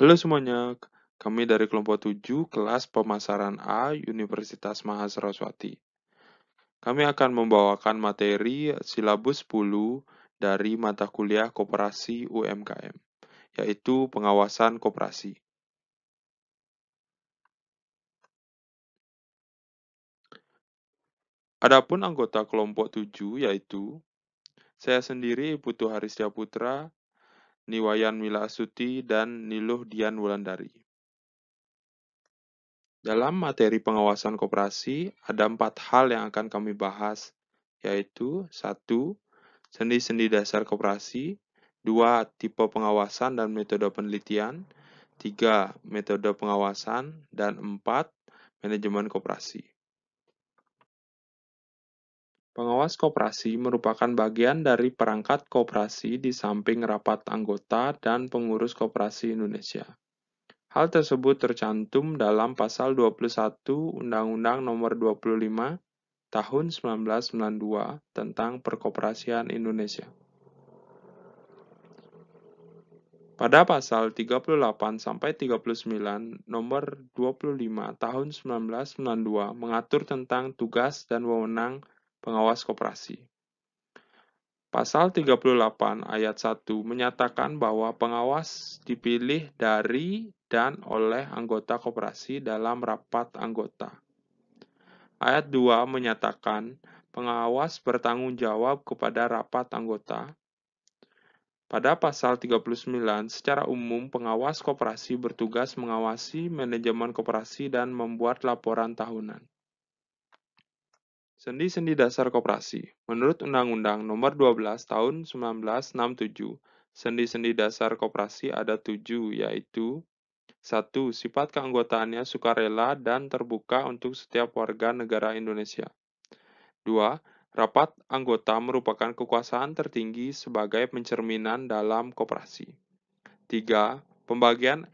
Halo semuanya, kami dari kelompok 7 kelas pemasaran A Universitas Mahasiswati. Kami akan membawakan materi silabus 10 dari mata kuliah Koperasi UMKM, yaitu pengawasan koperasi. Adapun anggota kelompok 7 yaitu saya sendiri Putu Harisya Putra, Niwayan Mila Astuti, dan Niluh Dian Wulandari. Dalam materi pengawasan koperasi, ada 4 hal yang akan kami bahas, yaitu 1. Sendi-sendi dasar koperasi, 2. Tipe pengawasan dan metode penelitian, 3. Metode pengawasan, dan 4. Manajemen koperasi. Pengawas koperasi merupakan bagian dari perangkat koperasi di samping rapat anggota dan pengurus koperasi Indonesia. Hal tersebut tercantum dalam pasal 21 Undang-Undang Nomor 25 Tahun 1992 tentang Perkoperasian Indonesia. Pada pasal 38 sampai 39 Nomor 25 Tahun 1992 mengatur tentang tugas dan wewenang pengawas koperasi. Pasal 38 ayat 1 menyatakan bahwa pengawas dipilih dari dan oleh anggota koperasi dalam rapat anggota. Ayat 2 menyatakan pengawas bertanggung jawab kepada rapat anggota. Pada pasal 39, secara umum pengawas koperasi bertugas mengawasi manajemen koperasi dan membuat laporan tahunan. Sendi-sendi dasar koperasi. Menurut Undang-Undang Nomor 12 Tahun 1967, sendi-sendi dasar koperasi ada 7, yaitu 1. Sifat keanggotaannya sukarela dan terbuka untuk setiap warga negara Indonesia. 2. Rapat anggota merupakan kekuasaan tertinggi sebagai pencerminan dalam koperasi. 3. Pembagian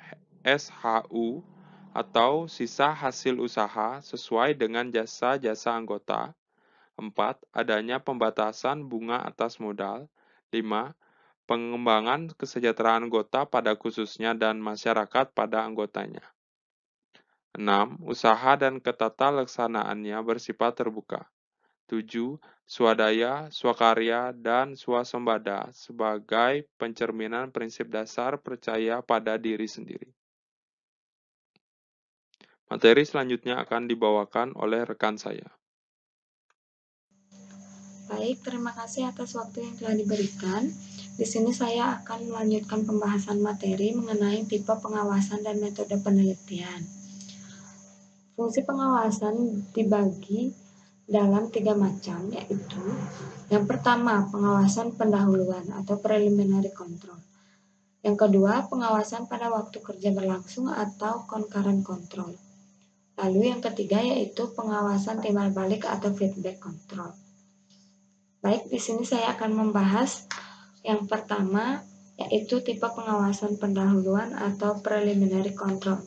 SHU atau sisa hasil usaha sesuai dengan jasa-jasa anggota. 4. Adanya pembatasan bunga atas modal. 5. Pengembangan kesejahteraan anggota pada khususnya dan masyarakat pada anggotanya. 6. Usaha dan ketata laksanaannya bersifat terbuka. 7. Swadaya, swakarya, dan swasembada sebagai pencerminan prinsip dasar percaya pada diri sendiri. Materi selanjutnya akan dibawakan oleh rekan saya. Baik, terima kasih atas waktu yang telah diberikan. Di sini saya akan melanjutkan pembahasan materi mengenai tipe pengawasan dan metode penelitian. Fungsi pengawasan dibagi dalam 3 macam, yaitu yang pertama, pengawasan pendahuluan atau preliminary control. Yang kedua, pengawasan pada waktu kerja berlangsung atau concurrent control. Lalu yang ketiga yaitu pengawasan timbal balik atau feedback control. Baik, di sini saya akan membahas yang pertama, yaitu tipe pengawasan pendahuluan atau preliminary control.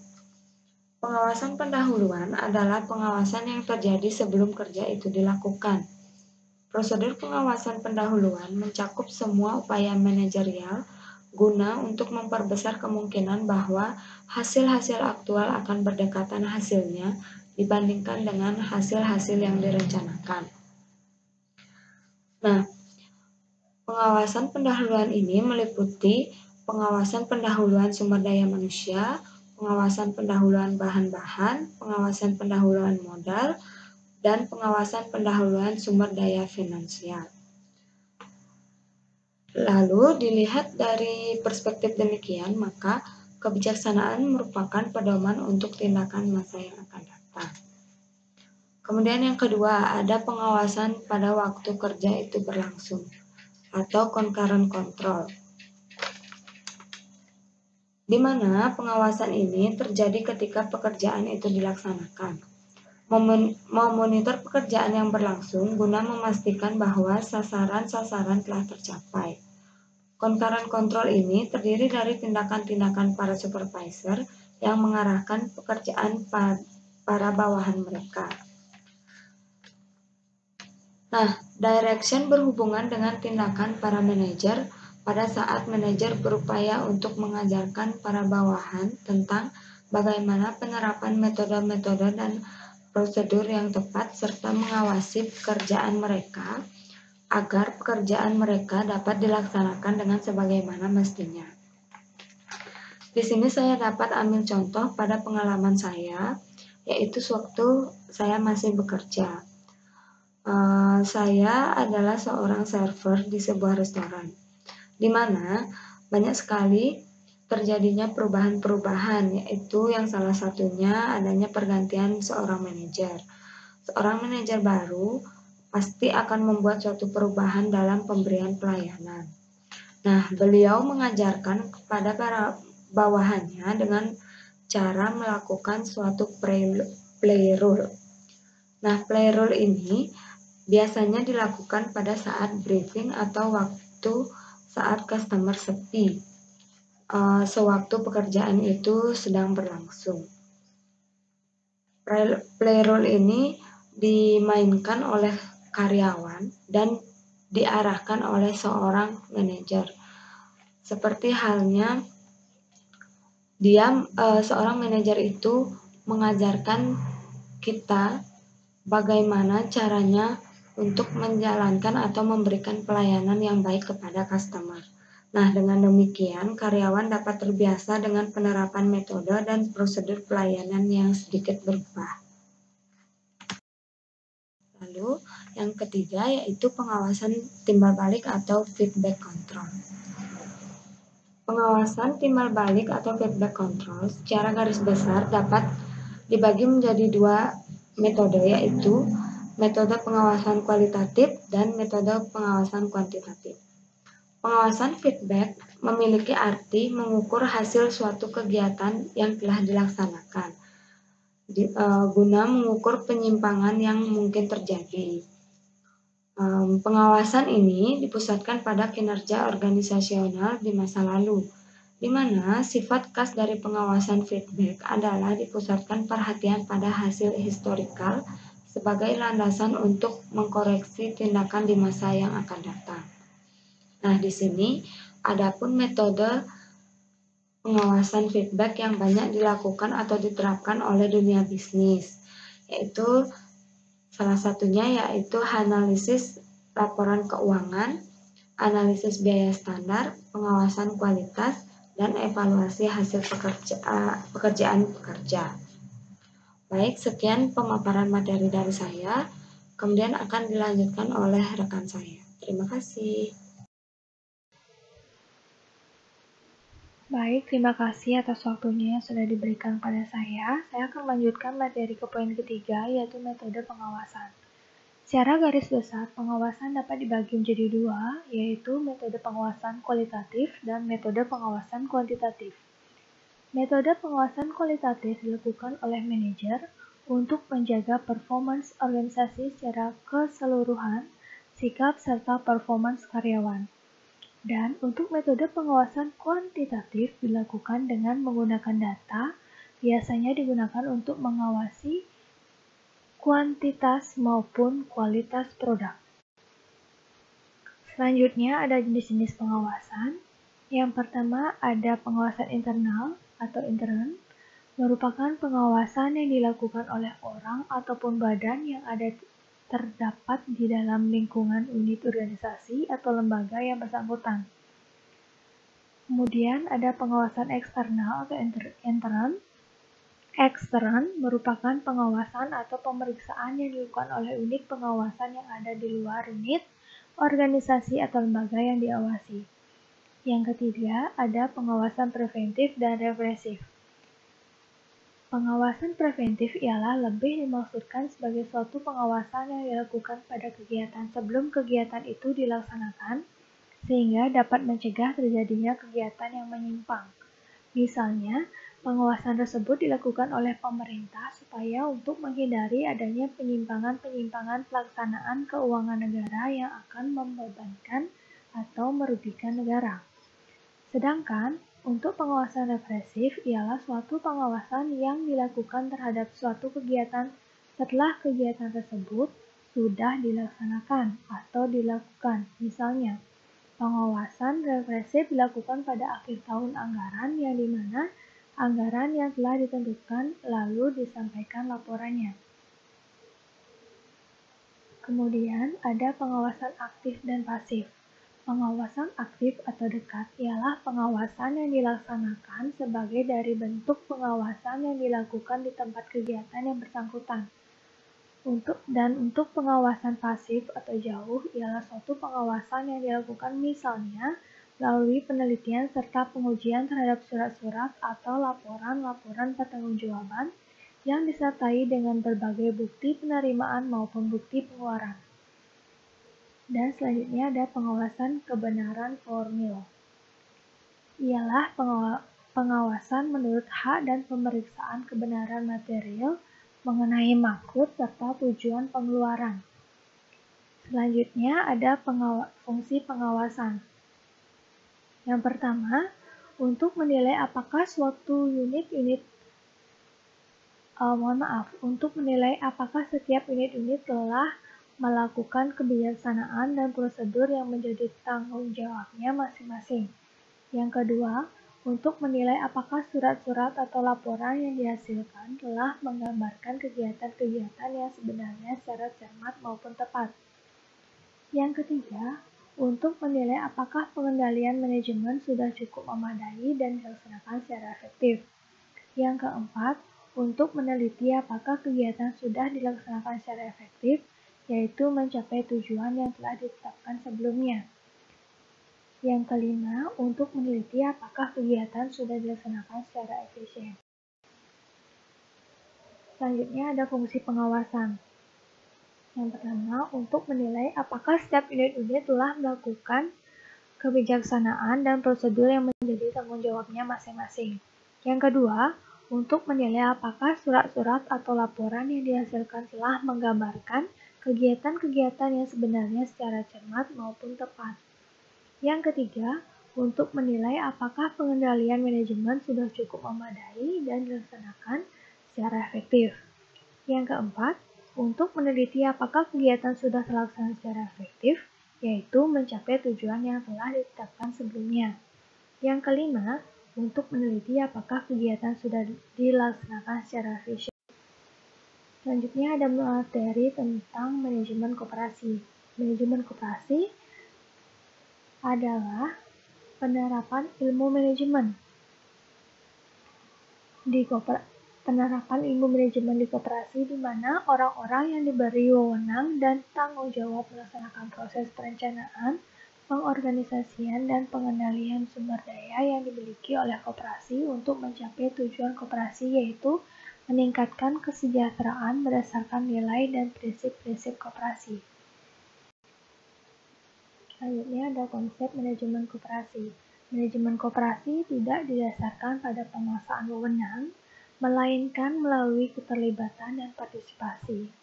Pengawasan pendahuluan adalah pengawasan yang terjadi sebelum kerja itu dilakukan. Prosedur pengawasan pendahuluan mencakup semua upaya manajerial guna untuk memperbesar kemungkinan bahwa hasil-hasil aktual akan berdekatan hasilnya dibandingkan dengan hasil-hasil yang direncanakan. Nah, pengawasan pendahuluan ini meliputi pengawasan pendahuluan sumber daya manusia, pengawasan pendahuluan bahan-bahan, pengawasan pendahuluan modal, dan pengawasan pendahuluan sumber daya finansial. Lalu dilihat dari perspektif demikian, maka kebijaksanaan merupakan pedoman untuk tindakan masa yang akan datang. Kemudian yang kedua, ada pengawasan pada waktu kerja itu berlangsung atau concurrent control, di mana pengawasan ini terjadi ketika pekerjaan itu dilaksanakan. Memonitor pekerjaan yang berlangsung guna memastikan bahwa sasaran-sasaran telah tercapai. Concurrent control ini terdiri dari tindakan-tindakan para supervisor yang mengarahkan pekerjaan para bawahan mereka. Nah, direction berhubungan dengan tindakan para manajer pada saat manajer berupaya untuk mengajarkan para bawahan tentang bagaimana penerapan metode-metode dan prosedur yang tepat serta mengawasi pekerjaan mereka agar pekerjaan mereka dapat dilaksanakan dengan sebagaimana mestinya. Di sini saya dapat ambil contoh pada pengalaman saya, yaitu sewaktu saya masih bekerja. Saya adalah seorang server di sebuah restoran, di mana banyak sekali terjadinya perubahan-perubahan, yaitu yang salah satunya adanya pergantian seorang manajer. Seorang manajer baru pasti akan membuat suatu perubahan dalam pemberian pelayanan. Nah, beliau mengajarkan kepada para bawahannya dengan cara melakukan suatu play role. Nah, play role ini biasanya dilakukan pada saat briefing atau waktu saat customer sepi, sewaktu pekerjaan itu sedang berlangsung. Play role ini dimainkan oleh karyawan dan diarahkan oleh seorang manajer. Seperti halnya seorang manajer itu mengajarkan kita bagaimana caranya untuk menjalankan atau memberikan pelayanan yang baik kepada customer. Nah, dengan demikian karyawan dapat terbiasa dengan penerapan metode dan prosedur pelayanan yang sedikit berubah. Lalu, yang ketiga yaitu pengawasan timbal balik atau feedback control. Pengawasan timbal balik atau feedback control secara garis besar dapat dibagi menjadi dua metode, yaitu metode pengawasan kualitatif dan metode pengawasan kuantitatif. Pengawasan feedback memiliki arti mengukur hasil suatu kegiatan yang telah dilaksanakan guna mengukur penyimpangan yang mungkin terjadi. Pengawasan ini dipusatkan pada kinerja organisasional di masa lalu, di mana sifat khas dari pengawasan feedback adalah dipusatkan perhatian pada hasil historikal sebagai landasan untuk mengkoreksi tindakan di masa yang akan datang. Nah, di sini adapun metode pengawasan feedback yang banyak dilakukan atau diterapkan oleh dunia bisnis, yaitu salah satunya yaitu analisis laporan keuangan, analisis biaya standar, pengawasan kualitas, dan evaluasi hasil pekerjaan pekerja. Baik, sekian pemaparan materi dari saya, kemudian akan dilanjutkan oleh rekan saya. Terima kasih. Baik, terima kasih atas waktunya yang sudah diberikan pada saya. Saya akan melanjutkan materi ke poin ketiga, yaitu metode pengawasan. Secara garis besar, pengawasan dapat dibagi menjadi dua, yaitu metode pengawasan kualitatif dan metode pengawasan kuantitatif. Metode pengawasan kualitatif dilakukan oleh manajer untuk menjaga performance organisasi secara keseluruhan, sikap serta performance karyawan. Dan untuk metode pengawasan kuantitatif dilakukan dengan menggunakan data, biasanya digunakan untuk mengawasi kuantitas maupun kualitas produk. Selanjutnya ada jenis-jenis pengawasan. Yang pertama ada pengawasan internal atau intern, merupakan pengawasan yang dilakukan oleh orang ataupun badan yang terdapat di dalam lingkungan unit organisasi atau lembaga yang bersangkutan. Kemudian ada pengawasan eksternal atau intern. Ekstern merupakan pengawasan atau pemeriksaan yang dilakukan oleh unit pengawasan yang ada di luar unit, organisasi atau lembaga yang diawasi. Yang ketiga, ada pengawasan preventif dan represif. Pengawasan preventif ialah lebih dimaksudkan sebagai suatu pengawasan yang dilakukan pada kegiatan sebelum kegiatan itu dilaksanakan, sehingga dapat mencegah terjadinya kegiatan yang menyimpang. Misalnya, pengawasan tersebut dilakukan oleh pemerintah supaya untuk menghindari adanya penyimpangan-penyimpangan pelaksanaan keuangan negara yang akan membebankan atau merugikan negara. Sedangkan, untuk pengawasan represif ialah suatu pengawasan yang dilakukan terhadap suatu kegiatan setelah kegiatan tersebut sudah dilaksanakan atau dilakukan. Misalnya, Pengawasan represif dilakukan pada akhir tahun anggaran yang dimana anggaran yang telah ditentukan lalu disampaikan laporannya. Kemudian ada pengawasan aktif dan pasif. Pengawasan aktif atau dekat ialah pengawasan yang dilaksanakan sebagai dari bentuk pengawasan yang dilakukan di tempat kegiatan yang bersangkutan. Untuk pengawasan pasif atau jauh ialah suatu pengawasan yang dilakukan misalnya melalui penelitian serta pengujian terhadap surat-surat atau laporan-laporan pertanggungjawaban yang disertai dengan berbagai bukti penerimaan maupun bukti pengeluaran. Dan selanjutnya ada pengawasan kebenaran formil. Ialah pengawasan menurut hak dan pemeriksaan kebenaran material mengenai maksud serta tujuan pengeluaran. Selanjutnya ada fungsi pengawasan. Yang pertama, untuk menilai apakah suatu setiap unit-unit telah melakukan kebijaksanaan dan prosedur yang menjadi tanggung jawabnya masing-masing. Yang kedua, untuk menilai apakah surat-surat atau laporan yang dihasilkan telah menggambarkan kegiatan-kegiatan yang sebenarnya secara cermat maupun tepat. Yang ketiga, untuk menilai apakah pengendalian manajemen sudah cukup memadai dan dilaksanakan secara efektif. Yang keempat, untuk meneliti apakah kegiatan sudah dilaksanakan secara efektif, yaitu mencapai tujuan yang telah ditetapkan sebelumnya. Yang kelima, untuk meneliti apakah kegiatan sudah dilaksanakan secara efisien. Selanjutnya ada fungsi pengawasan. Yang pertama, untuk menilai apakah setiap unit-unit telah melakukan kebijaksanaan dan prosedur yang menjadi tanggung jawabnya masing-masing. Yang kedua, untuk menilai apakah surat-surat atau laporan yang dihasilkan telah menggambarkan kegiatan-kegiatan yang sebenarnya secara cermat maupun tepat. Yang ketiga, untuk menilai apakah pengendalian manajemen sudah cukup memadai dan dilaksanakan secara efektif. Yang keempat, untuk meneliti apakah kegiatan sudah terlaksana secara efektif, yaitu mencapai tujuan yang telah ditetapkan sebelumnya. Yang kelima, untuk meneliti apakah kegiatan sudah dilaksanakan secara efisien. Selanjutnya ada materi tentang manajemen koperasi. Manajemen koperasi adalah penerapan ilmu manajemen di koperasi di mana orang-orang yang diberi wewenang dan tanggung jawab melaksanakan proses perencanaan, pengorganisasian, dan pengendalian sumber daya yang dimiliki oleh koperasi untuk mencapai tujuan koperasi, yaitu meningkatkan kesejahteraan berdasarkan nilai dan prinsip-prinsip koperasi. Selanjutnya ada konsep manajemen koperasi. Manajemen koperasi tidak didasarkan pada penguasaan wewenang, melainkan melalui keterlibatan dan partisipasi.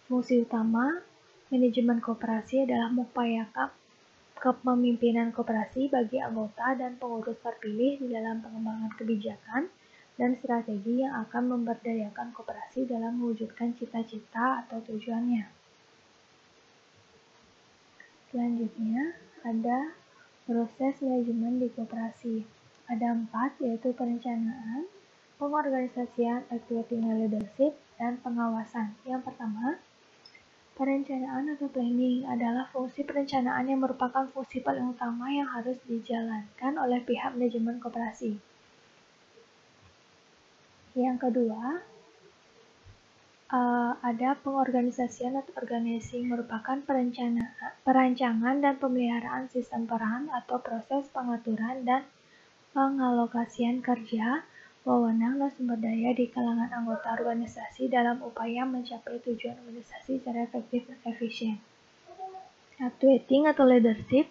Fungsi utama manajemen koperasi adalah mengupayakan kepemimpinan koperasi bagi anggota dan pengurus terpilih di dalam pengembangan kebijakan dan strategi yang akan memberdayakan koperasi dalam mewujudkan cita-cita atau tujuannya. Selanjutnya, ada proses manajemen di koperasi. Ada 4, yaitu perencanaan, pengorganisasian, activating leadership, dan pengawasan. Yang pertama, perencanaan atau planning adalah fungsi perencanaan yang merupakan fungsi paling utama yang harus dijalankan oleh pihak manajemen koperasi. Yang kedua, ada pengorganisasian atau organizing merupakan perancangan dan pemeliharaan sistem peran atau proses pengaturan dan pengalokasian kerja, wewenang dan sumber daya di kalangan anggota organisasi dalam upaya mencapai tujuan organisasi secara efektif dan efisien. Actuating atau leadership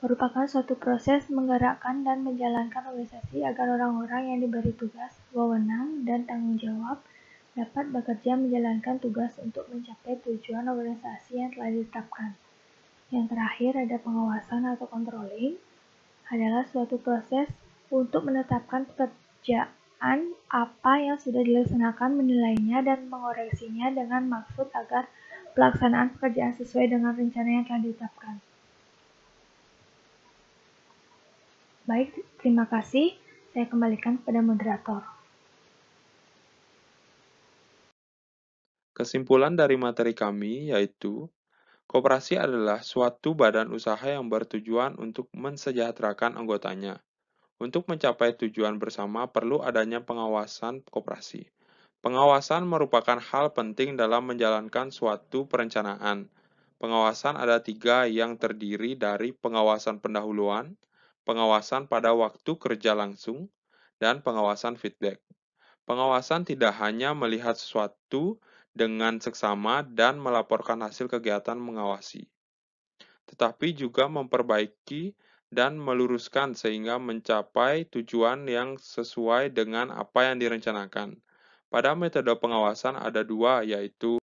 merupakan suatu proses menggerakkan dan menjalankan organisasi agar orang-orang yang diberi tugas, wewenang, dan tanggung jawab dapat bekerja menjalankan tugas untuk mencapai tujuan organisasi yang telah ditetapkan. Yang terakhir ada pengawasan atau controlling, adalah suatu proses untuk menetapkan pekerjaan apa yang sudah dilaksanakan, menilainya, dan mengoreksinya dengan maksud agar pelaksanaan pekerjaan sesuai dengan rencana yang telah ditetapkan. Baik, terima kasih. Saya kembalikan kepada moderator. Kesimpulan dari materi kami yaitu, koperasi adalah suatu badan usaha yang bertujuan untuk mensejahterakan anggotanya. Untuk mencapai tujuan bersama perlu adanya pengawasan koperasi. Pengawasan merupakan hal penting dalam menjalankan suatu perencanaan. Pengawasan ada tiga yang terdiri dari pengawasan pendahuluan, pengawasan pada waktu kerja langsung, dan pengawasan feedback. Pengawasan tidak hanya melihat sesuatu dengan seksama dan melaporkan hasil kegiatan mengawasi, tetapi juga memperbaiki dan meluruskan sehingga mencapai tujuan yang sesuai dengan apa yang direncanakan. Pada metode pengawasan ada dua, yaitu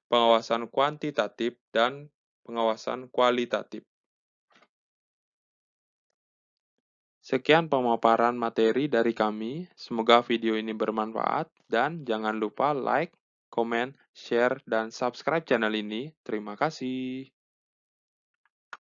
pengawasan kuantitatif dan pengawasan kualitatif. Sekian pemaparan materi dari kami. Semoga video ini bermanfaat dan jangan lupa like, komen, share, dan subscribe channel ini. Terima kasih.